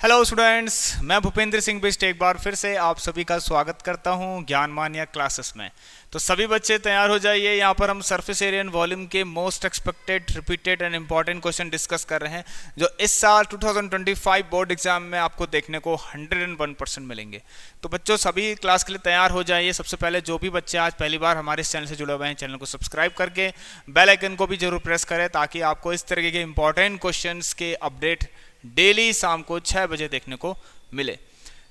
Hello students, मैं भूपेंद्र सिंह बिष्ट एक बार फिर से आप सभी का स्वागत करता हूं ज्ञान मान्या क्लासेस में। तो सभी बच्चे तैयार हो जाइए। यहाँ पर हम सरफेस एरिया एंड वॉल्यूम के most expected, repeated and important question discuss कर रहे हैं जो इस साल 2025 बोर्ड एग्जाम में आपको देखने को 101% मिलेंगे। तो बच्चों सभी क्लास के लिए तैयार हो जाइए। सबसे पहले जो भी बच्चे आज पहली बार हमारे इस चैनल से जुड़े हुए हैं, चैनल को सब्सक्राइब करके बेल आइकन को भी जरूर प्रेस करें ताकि आपको इस तरीके के इंपॉर्टेंट क्वेश्चन के अपडेट डेली शाम को 6 बजे देखने को मिले।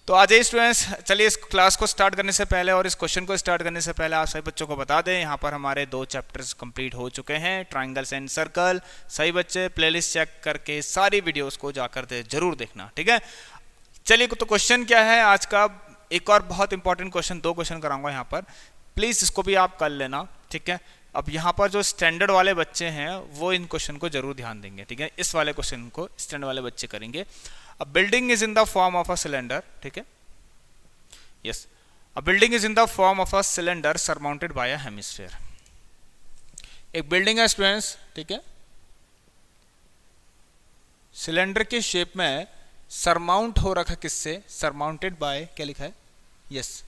तो आज स्टूडेंट्स, चलिए इस क्लास को स्टार्ट करने से पहले और इस क्वेश्चन को स्टार्ट करने से पहले आप सभी बच्चों को बता दें, यहाँ पर हमारे 2 चैप्टर्स कंप्लीट हो चुके हैं, ट्राइंगल्स एंड सर्कल। सही बच्चे प्लेलिस्ट चेक करके सारी वीडियोस को जाकर जरूर देखना, ठीक है। चलिए, तो क्वेश्चन क्या है आज का। एक और बहुत इंपॉर्टेंट क्वेश्चन, 2 क्वेश्चन कराऊंगा यहाँ पर, प्लीज इसको भी आप कर लेना, ठीक है। अब यहाँ पर जो स्टैंडर्ड वाले बच्चे हैं वो इन क्वेश्चन को जरूर ध्यान देंगे, ठीक है। इस वाले क्वेश्चन को स्टैंडर्ड वाले बच्चे करेंगे। A building is in the form of a cylinder, ठीक है। Yes, a building is in the form of a cylinder surmounted by a hemisphere. एक बिल्डिंग है स्टूडेंट्स, ठीक है, सिलेंडर के शेप में सरमाउंट हो रखा, किससे? सरमाउंटेड बाय, क्या लिखा है? Yes,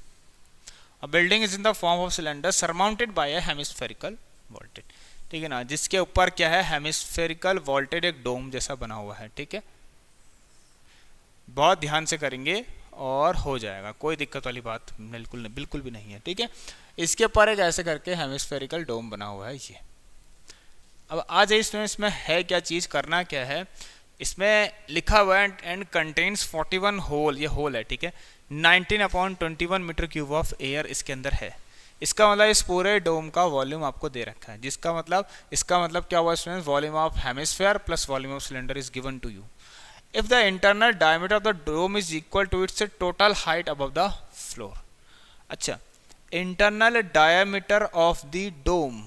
A building is in the form of cylinder surmounted by a hemispherical vaulted, ठीक है ना, जिसके ऊपर क्या है? हेमिस्फेरिकल वॉल्टेड एक डोम जैसा बना हुआ है, ठीक है। बहुत ध्यान से करेंगे और हो जाएगा, कोई दिक्कत वाली बात बिल्कुल भी नहीं है, ठीक है। इसके ऊपर एक ऐसे करके हेमिस्फेरिकल डोम बना हुआ है ये। अब आ जाइए स्टूडेंट्स, इसमें है क्या चीज़, करना क्या है। इसमें लिखा हुआ है एंड कंटेन्स 41 होल, ये होल है, ठीक है। 19/21 मीटर क्यूब ऑफ एयर इसके अंदर है। इसका मतलब इस पूरे डोम का वॉल्यूम आपको दे रखा है, जिसका मतलब, इसका मतलब क्या हुआ students? Volume of hemisphere plus volume of cylinder is given to you if the internal diameter of the dome is equal to its total height above the floor. अच्छा, internal diameter of the dome,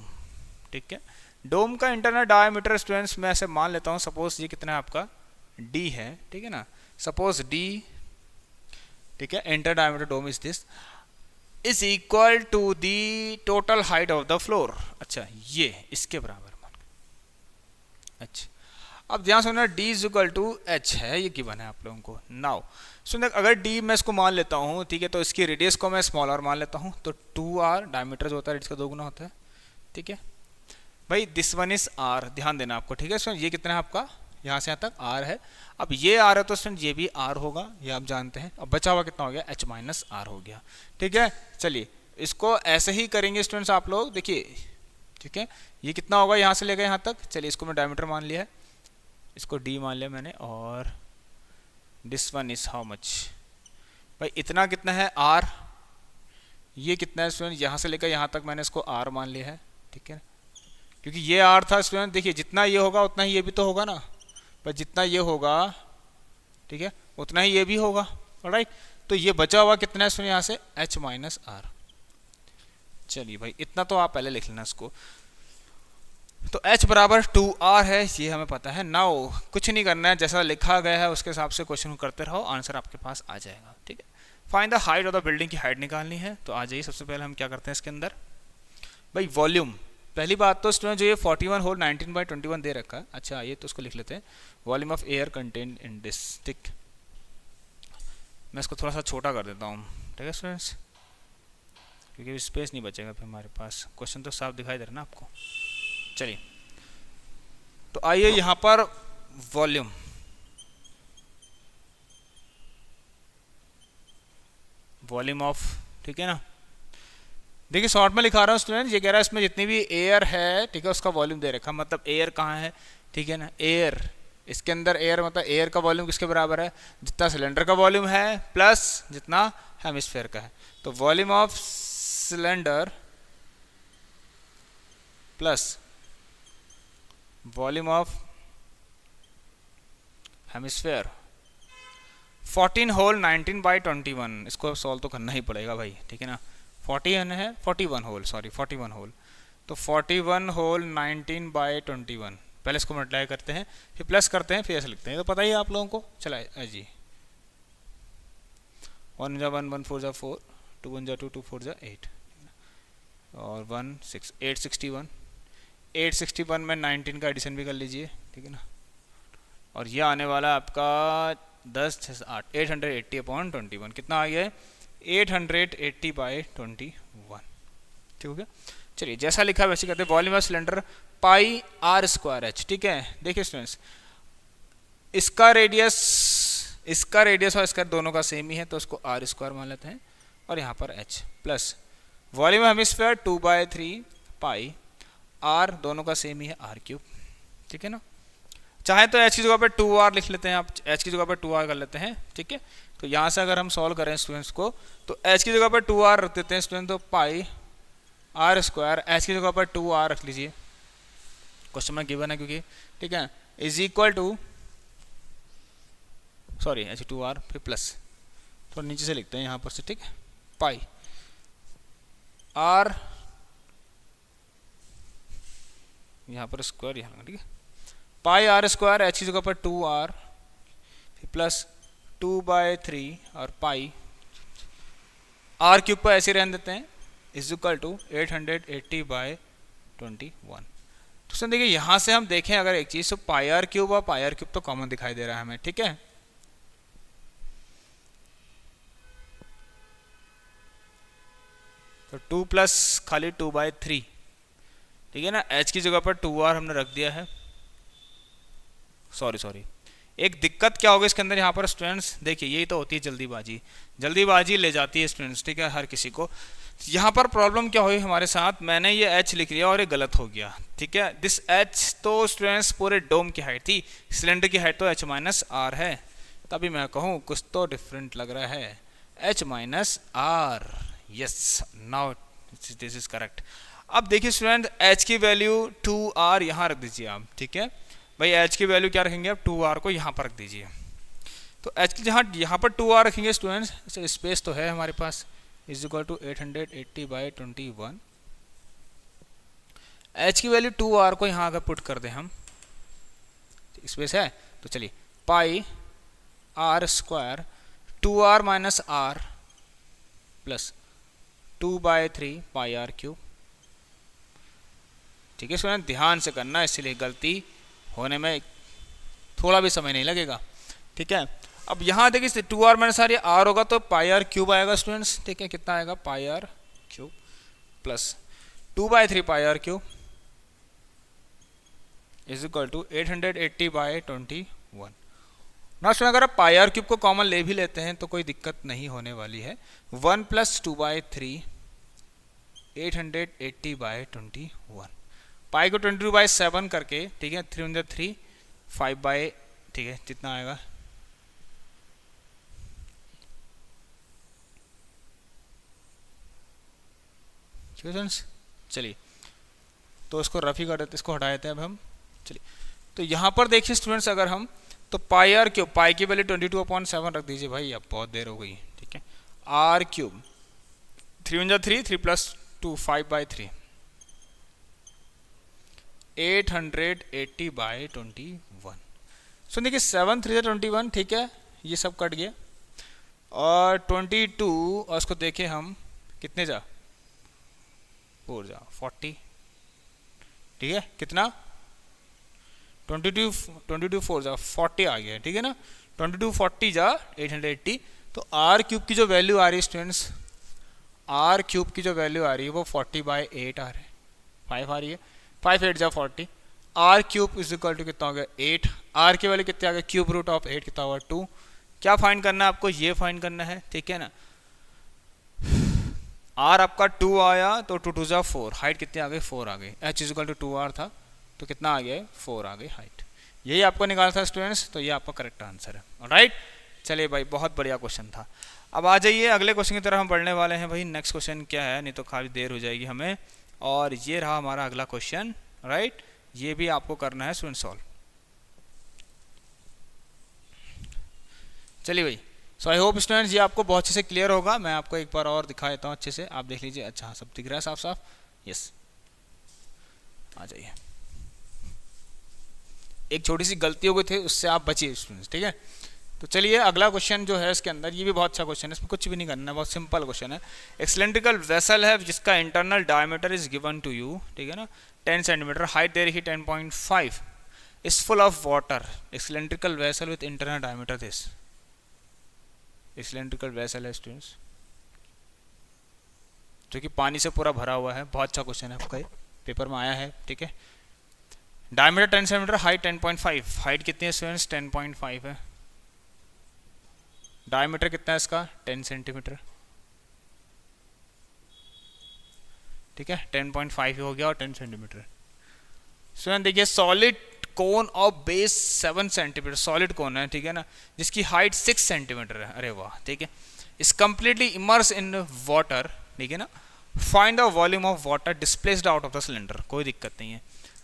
ठीक है। डोम का internal diameter students मैं ऐसे मान लेता हूँ, suppose ये कितना है आपका? डी है, ठीक है ना। सपोज डी, ठीक है, inter diameter dome is this, is equal to the total height of the floor. अच्छा, ये इसके बराबर मान। अच्छा, अब ध्यान सुनना, d is equal to H है, ये गिवन है आप लोगों को। नाउ सुन, अगर d मैं इसको मान लेता हूँ, ठीक है, तो इसकी रेडियस को मैं स्मॉल r मान लेता हूँ, तो 2r डायमीटर जो होता है इसका 2 गुना होता है, ठीक है भाई। दिस वन इज r, ध्यान देना आपको, ठीक है। सो ये कितना है आपका? यहाँ से यहाँ तक r है। अब ये r है तो स्टूडेंट ये भी r होगा, ये आप जानते हैं। अब बचा हुआ कितना हो गया? h माइनस r हो गया, ठीक है। चलिए इसको ऐसे ही करेंगे स्टूडेंट्स आप लोग, देखिए, ठीक है। ये कितना होगा यहाँ से लेकर यहाँ तक? चलिए इसको मैं डायमीटर मान लिया है, इसको d मान लिया मैंने, और this one is how much भाई? इतना कितना है? r। ये कितना है स्टूडेंट? यहाँ से लेकर यहाँ तक मैंने इसको r मान लिया है, ठीक है, क्योंकि ये r था स्टूडेंट। देखिए जितना ये होगा उतना ही ये भी तो होगा ना, पर जितना ये होगा, ठीक है, उतना ही ये भी होगा, ऑलराइट। तो ये बचा हुआ कितना है स्टूडेंट? यहाँ से h माइनस r। चलिए भाई, इतना तो आप पहले लिख लेना इसको। तो h बराबर 2r है, ये हमें पता है। नाउ कुछ नहीं करना है, जैसा लिखा गया है उसके हिसाब से क्वेश्चन करते रहो, आंसर आपके पास आ जाएगा, ठीक है। Find the height of the building की हाइट निकालनी है, तो आ जाइए। सबसे पहले हम क्या करते हैं इसके अंदर भाई? वॉल्यूम। पहली बात तो स्टूडेंट जो ये 41 होल 19/21 दे रखा है, अच्छा ये तो उसको लिख लेते हैं, volume of air contain in this, ठीक। मैं इसको थोड़ा सा छोटा कर देता हूँ, ठीक है स्टूडेंट्स, क्योंकि स्पेस नहीं बचेगा फिर हमारे पास। क्वेश्चन तो साफ दिखाई दे रहा है ना आपको। चलिए, तो आइए यहाँ पर वॉल्यूम, वॉल्यूम ऑफ, ठीक है ना। देखिए शॉर्ट में लिखा रहा हूँ स्टूडेंट, ये कह रहा है इसमें जितनी भी एयर है, ठीक है, उसका वॉल्यूम दे रखा। मतलब एयर कहाँ है, ठीक है ना, एयर, इसके अंदर एयर, मतलब एयर का वॉल्यूम किसके बराबर है? जितना सिलेंडर का वॉल्यूम है प्लस जितना हेमिस्फीयर का है। तो volume of cylinder plus volume of hemisphere 14 whole 19/21, इसको सॉल्व तो करना ही पड़ेगा भाई, ठीक है ना। 41 है, 41 होल, सॉरी 41 होल, तो 41 होल 19/21, पहले इसको मल्टीप्लाई करते हैं फिर प्लस करते हैं फिर ऐसे लिखते हैं, तो पता ही है आप लोगों को। चला जी, 1 जा 1, 1 4 जा 4, 2 1 जा 2, 2 4 जा 8, और 1 6 861, 861 में 19 का एडिशन भी कर लीजिए, ठीक है ना। और ये आने वाला आपका 10 6 8 880/21 कितना आ गया है 880/21। ठीक हो गया। चलिए जैसा लिखा है वैसे कहते हैं volume of cylinder pi are square H. ठीक है, देखिए स्टूडेंट्स इसका रेडियस और इसका दोनों का सेम ही है तो उसको आर स्क्वायर मान लेते हैं और यहाँ पर H plus volume hemisphere 2/3 pi r दोनों का सेम ही है आर क्यूब। ठीक है ना, चाहे तो एच की जगह पर 2r लिख लेते हैं, आप एच की जगह पर 2r कर लेते हैं। ठीक है, तो यहाँ से अगर हम सॉल्व करें स्टूडेंट्स को तो एच की जगह पर 2r रख देते हैं स्टूडेंट, तो पाई आर स्क्वायर एच की जगह पर 2r रख लीजिए, क्वेश्चन में गिवन है क्योंकि। ठीक है, is equal to sorry H 2r फिर प्लस तो नीचे से लिखते हैं यहाँ पर से। ठीक है, पाई आर यहाँ पर स्क्वायर यहाँ। ठीक है, पाई आर स्क्वायर एच की जगह पर 2r फिर प्लस 2/3 और पाई आर क्यूब पर ऐसे रहने देते हैं इज इक्वल टू 880/21। तो सुन देखिए यहाँ से हम देखें अगर एक चीज़ तो पाई आर क्यूब और पाई आर क्यूब तो कॉमन दिखाई दे रहा है हमें। ठीक है, तो 2 प्लस खाली 2/3। ठीक है ना, h की जगह पर 2r हमने रख दिया है। सॉरी एक दिक्कत क्या होगी इसके अंदर यहाँ पर स्टूडेंट्स, देखिए यही तो होती है जल्दीबाजी ले जाती है स्टूडेंट्स। ठीक है, हर किसी को यहाँ पर प्रॉब्लम क्या हुई हमारे साथ, मैंने ये h लिख लिया और ये गलत हो गया। ठीक है, दिस h तो स्टूडेंट्स पूरे डोम की हाइट थी, सिलेंडर की हाइट तो h-r है, तभी मैं कहूँ कुछ तो डिफरेंट लग रहा है, h-r। Yes, now this is correct. अब देखिए स्टूडेंट h की वैल्यू 2r यहाँ रख दीजिए आप। ठीक है भाई, h की वैल्यू क्या रखेंगे आप, 2r को यहाँ पर रख दीजिए। तो h की जहाँ यहाँ पर 2r रखेंगे स्टूडेंट्स, स्पेस तो है हमारे पास, इज इक्वल टू 880/21। h की वैल्यू 2r को यहाँ अगर पुट कर दें हम, स्पेस है तो चलिए pi are square 2r minus r plus 2/3 pi R cube. ठीक है स्टूडेंट, ध्यान से करना, इसलिए गलती होने में थोड़ा भी समय नहीं लगेगा। ठीक है, अब यहाँ देखिए 2r माइनस r, ये r होगा तो पाई आर क्यूब आएगा स्टूडेंट्स। ठीक है, कितना आएगा pi R cube plus 2/3 pi R cube is equal to 880/21। ना स्टूडेंट अगर आप पाई आर क्यूब को कॉमन ले भी लेते हैं तो कोई दिक्कत नहीं होने वाली है। 1 प्लस 2/3 880/21, पाई को 22/7 करके, ठीक है 3 5/, ठीक है कितना आएगा, चलिए तो इसको रफ ही कर देते, इसको हटा देते हैं अब हम। चलिए तो यहाँ पर देखिए स्टूडेंट्स अगर हम तो पाई आर क्यूब, पाई की वैल्यू 22/7 रख दीजिए भाई, अब बहुत देर हो गई। ठीक है, आर क्यूब 3 प्लस 2 5/3 880/21। सो देखिए 7 3 21, ठीक है ये सब कट गया और 22 और उसको देखें हम कितने जा 4 जा 40। ठीक है कितना 22 4 जा 40 आ गया। ठीक है ना, 22 40 जा 880। तो आर क्यूब की जो वैल्यू आ रही है स्टूडेंट्स, आर क्यूब की जो वैल्यू आ रही है वो 40/8 आ रही है, 5 आ रही है, 5 8 जा 40। R cube is equal to कितना हो गया 8, आर की वैल्यू कितने आ गया क्यूब रूट ऑफ 8 कितना हुआ 2। क्या फाइंड करना है आपको, ये फाइंड करना है। ठीक है ना, आर आपका 2 आया तो 2 2 जा 4, हाइट कितनी आ गई 4 आ गई, H is equal to 2r था तो कितना आ गया 4 आ गई हाइट। यही आपको निकालना था स्टूडेंट्स, तो ये आपका करेक्ट आंसर है। ऑलराइट, चलिए भाई बहुत बढ़िया क्वेश्चन था। अब आ जाइए अगले क्वेश्चन की तरफ हम बढ़ने वाले हैं भाई। नेक्स्ट क्वेश्चन क्या है, नहीं तो काफ़ी देर हो जाएगी हमें। और ये रहा हमारा अगला क्वेश्चन, राइट, ये भी आपको करना है स्टूडेंट सॉल्व। चलिए भाई, सो आई होप स्टूडेंट्स ये आपको बहुत अच्छे से क्लियर होगा। मैं आपको एक बार और दिखा देता हूँ अच्छे से, आप देख लीजिए। अच्छा सब दिख रहा है साफ साफ, यस आ जाइए। एक छोटी सी गलती हो गई थी उससे आप बचिए स्टूडेंट्स। ठीक है, तो चलिए अगला क्वेश्चन जो है इसके अंदर, ये भी बहुत अच्छा क्वेश्चन है, इसमें कुछ भी नहीं करना है, बहुत सिंपल क्वेश्चन है। एक सिलेंड्रिकल वेसल है जिसका internal diameter is given to you, ठीक है ना 10 सेंटीमीटर, हाइट दे रही 10.5, इज फुल ऑफ वाटर। एक cylindrical vessel with internal diameter this, cylindrical vessel है स्टूडेंट्स, जो कि पानी से पूरा भरा हुआ है। बहुत अच्छा क्वेश्चन है आपका, ये पेपर में आया है, ठीक है। Diameter 10 centimetre, height 10.5। हाइट कितनी है स्टूडेंट्स? 10.5 है। डायमीटर कितना है इसका? 10 सेंटीमीटर, ठीक है। 10.5 हो गया और 10 सेंटीमीटर। स्टूडेंट देखिए, solid cone of base 7 centimetre, solid कोन है, ठीक है ना, जिसकी हाइट 6 सेंटीमीटर है। अरे वाह, ठीक है। Is completely immerse in water, ठीक है ना। Find the volume of water displaced out of the cylinder. कोई दिक्कत नहीं है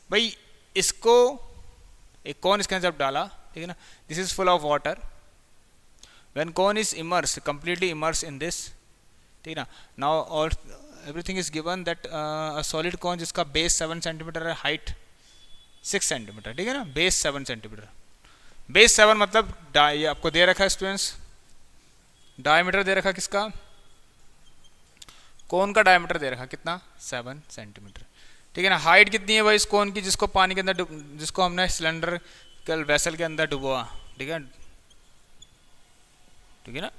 भाई। इसको एक कोन इसके अंदर जब डाला, ठीक है ना, this is full of water, when cone is immerse, completely immerse in this, ठीक है ना। नाउ और everything is given that a solid कोन जिसका बेस 7 सेंटीमीटर है, हाइट 6 सेंटीमीटर, ठीक है ना। बेस 7 सेंटीमीटर, बेस 7 मतलब ये आपको दे रखा है स्टूडेंट्स, डायमीटर दे रखा किसका? कोन का डायमीटर दे रखा कितना? 7 सेंटीमीटर, ठीक है ना। हाइट कितनी है भाई इस कोन की, जिसको पानी के अंदर, जिसको हमने सिलेंडर कल वेसल के अंदर डुबोआ, ठीक है, ठीक है ना।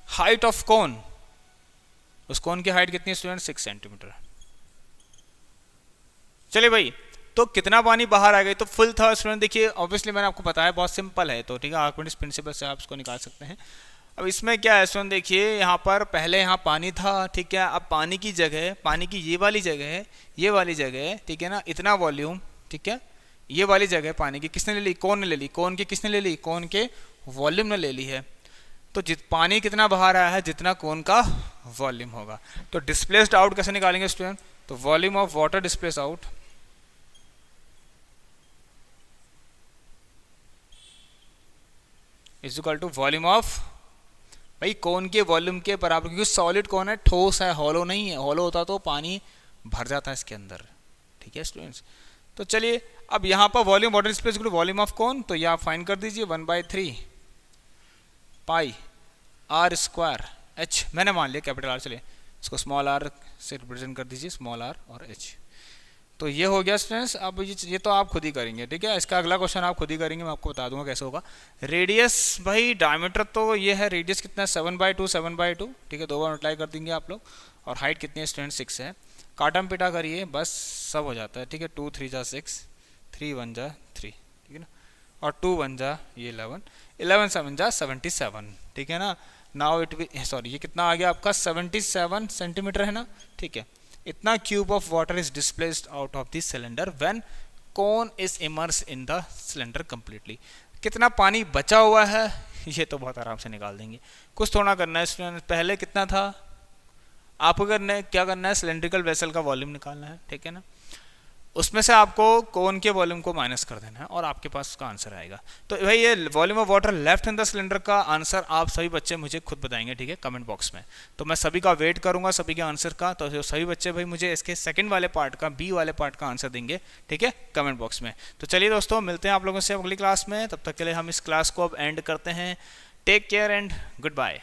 हाइट ऑफ कोन, उस कोन की हाइट कितनी है स्टूडेंट? 6 सेंटीमीटर। चलिए भाई, तो कितना पानी बाहर आ गई? तो फुल था स्टूडेंट। देखिए ऑब्वियसली मैंने आपको बताया बहुत सिंपल है, तो ठीक है, आर्किमिडीज प्रिंसिपल से आप इसको निकाल सकते हैं। अब इसमें क्या है स्टूडेंट, देखिए यहाँ पर पहले यहाँ पानी था, ठीक है। अब पानी की जगह, पानी की ये वाली जगह है, ये वाली जगह है, ठीक है ना, इतना वॉल्यूम, ठीक है, ये वाली जगह पानी की किसने ले ली? कोन ने ले ली। कोन की किसने ले ली? कोन के वॉल्यूम ने ले ली है। तो पानी कितना बाहर आया है? जितना कोन का वॉल्यूम होगा। तो डिस्प्लेस्ड आउट कैसे निकालेंगे स्टूडेंट? तो volume of water displace out is equal to volume of, भाई कोन के वॉल्यूम के बराबर, क्योंकि सॉलिड कौन है? ठोस है, हॉलो नहीं है। हॉलो होता तो पानी भर जाता है इसके अंदर, ठीक है स्टूडेंट्स। तो चलिए, अब यहाँ पर volume water displace equal to volume of cone, तो ये आप फाइंड कर दीजिए 1/3 पाई आर स्क्वायर एच, मैंने मान लिया कैपिटल आर, चलिए इसको स्मॉल आर से रिप्रेजेंट कर दीजिए, स्मॉल आर और एच। तो ये हो गया स्टूडेंट्स। अब ये तो आप खुद ही करेंगे, ठीक है। इसका अगला क्वेश्चन आप खुद ही करेंगे, मैं आपको बता दूंगा कैसे होगा। रेडियस, भाई डायमीटर तो ये है, रेडियस कितना है? 7/2, 7/2, ठीक है, 2 बार मल्टीप्लाई कर देंगे आप लोग। और हाइट कितनी है स्टूडेंट? 6 है। काटम पिटा करिए, बस सब हो जाता है, ठीक है। 2 3 जा 6, 3 1 जा 3, ठीक है ना, और 2 1 जा ये 11, 11 7 जा 77, ठीक है ना। नाउ इट विल, सॉरी, ये कितना आ गया आपका? 77 सेंटीमीटर है ना, ठीक है। इतना cube of water is displaced out of the cylinder when cone is immerse in the cylinder completely. कितना पानी बचा हुआ है ये तो बहुत आराम से निकाल देंगे, कुछ थोड़ा करना है स्टूडेंट। पहले कितना था आपको करना है, क्या करना है? सिलेंड्रिकल वेसल का वॉल्यूम निकालना है, ठीक है ना। उसमें से आपको कोन के वॉल्यूम को माइनस कर देना है और आपके पास उसका आंसर आएगा। तो भाई ये volume of water left in the cylinder का आंसर आप सभी बच्चे मुझे खुद बताएंगे, ठीक है, कमेंट बॉक्स में। तो मैं सभी का वेट करूंगा, सभी के आंसर का। तो सभी बच्चे भाई मुझे इसके सेकंड वाले पार्ट का, बी वाले पार्ट का आंसर देंगे, ठीक है, कमेंट बॉक्स में। तो चलिए दोस्तों, मिलते हैं आप लोगों से अगली क्लास में। तब तक के लिए हम इस क्लास को अब एंड करते हैं। Take care and good bye.